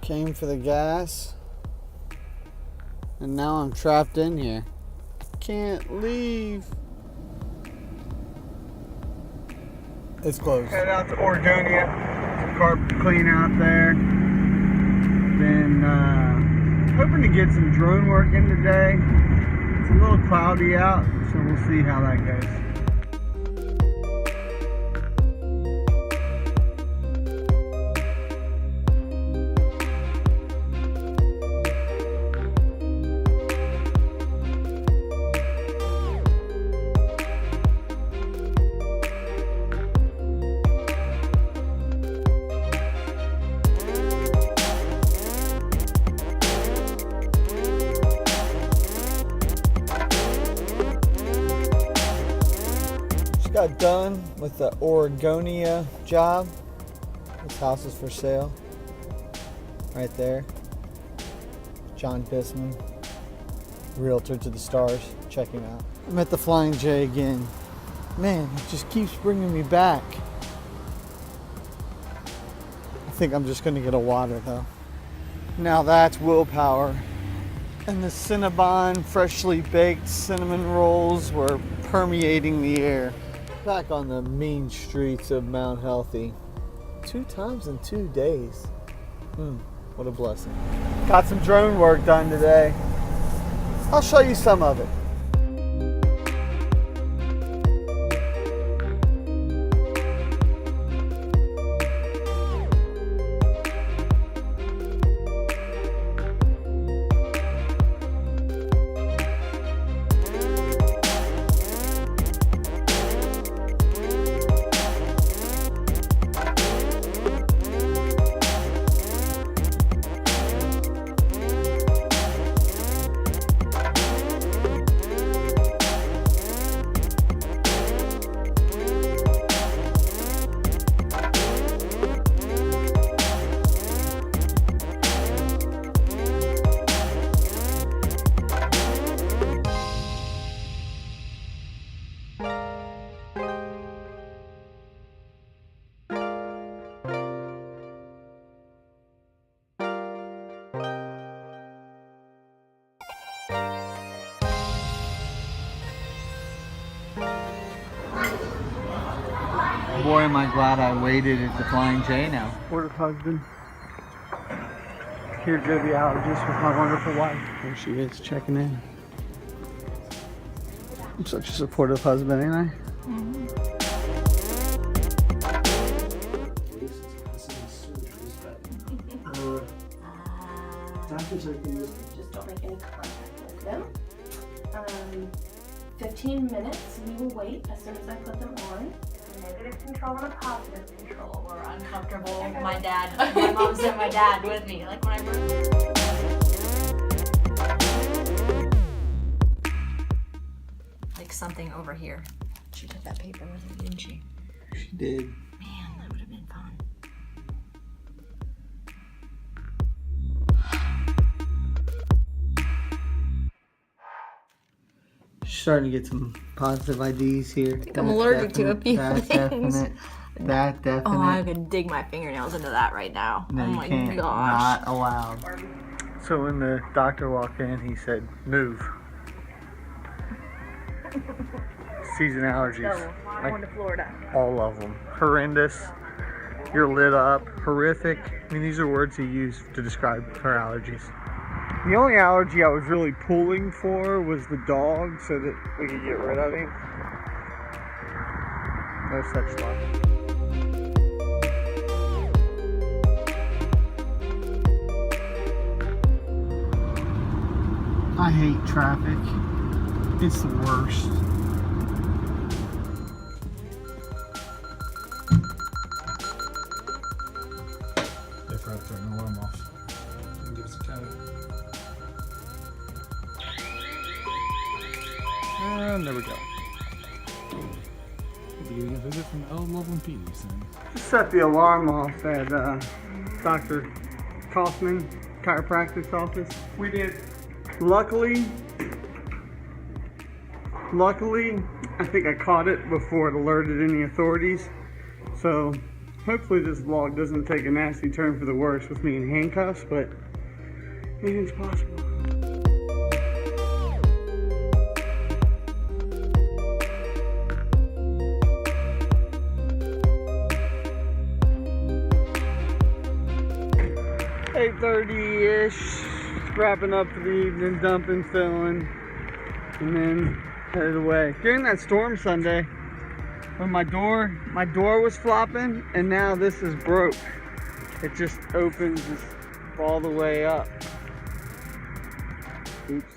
Came for the gas, and now I'm trapped in here. Can't leave. It's closed. Head out to Oregonia. Some carpet clean out there. Been hoping to get some drone work in today. It's a little cloudy out, so we'll see how that goes. Got done with the Oregonia job. This house is for sale. Right there. John Bisman, realtor to the stars. Check him out. I'm at the Flying J again. Man, it just keeps bringing me back. I think I'm just gonna get a water though. Now that's willpower. And the Cinnabon freshly baked cinnamon rolls were permeating the air. Back on the mean streets of Mount Healthy. 2 times in 2 days. What a blessing. Got some drone work done today. I'll show you some of it. Boy, am I glad I waited at the Flying J now. Supportive husband. Here go the allergist with my wonderful wife. There she is, checking in. I'm such a supportive husband, ain't I? Just don't make any contact with them. 15 minutes, we will wait as soon as I put them on. Negative control and a positive control. Or uncomfortable. My dad, my mom sent my dad with me. Like when I first. Like something over here. She took that paper with her, didn't she? She did. Man, that would have been fun. Starting to get some positive IDs here. I think I'm allergic to a few things. That definite. Oh, I could dig my fingernails into that right now. No, oh you my can't. gosh. Not allowed. So when the doctor walked in, he said, "Move." Season allergies. So, I'm going to Florida. All of them. Horrendous. You're lit up. Horrific. I mean, these are words he used to describe her allergies. The only allergy I was really pulling for was the dog so that we could get rid of him. No such luck. I hate traffic. It's the worst. They forgot to turn the alarm off. Didn't give us a tag. And there we go. Getting a visit from L. Loveland Peters. Just set the alarm off at Dr. Kaufman chiropractic's office. We did. Luckily, I think I caught it before it alerted any authorities. So Hopefully this vlog doesn't take a nasty turn for the worse with me in handcuffs, but anything's possible. "8:30-ish, wrapping up for the evening, dumping, filling, and then headed away. During that storm Sunday, when my door was flopping, and now this is broke. It just opens all the way up. Oops.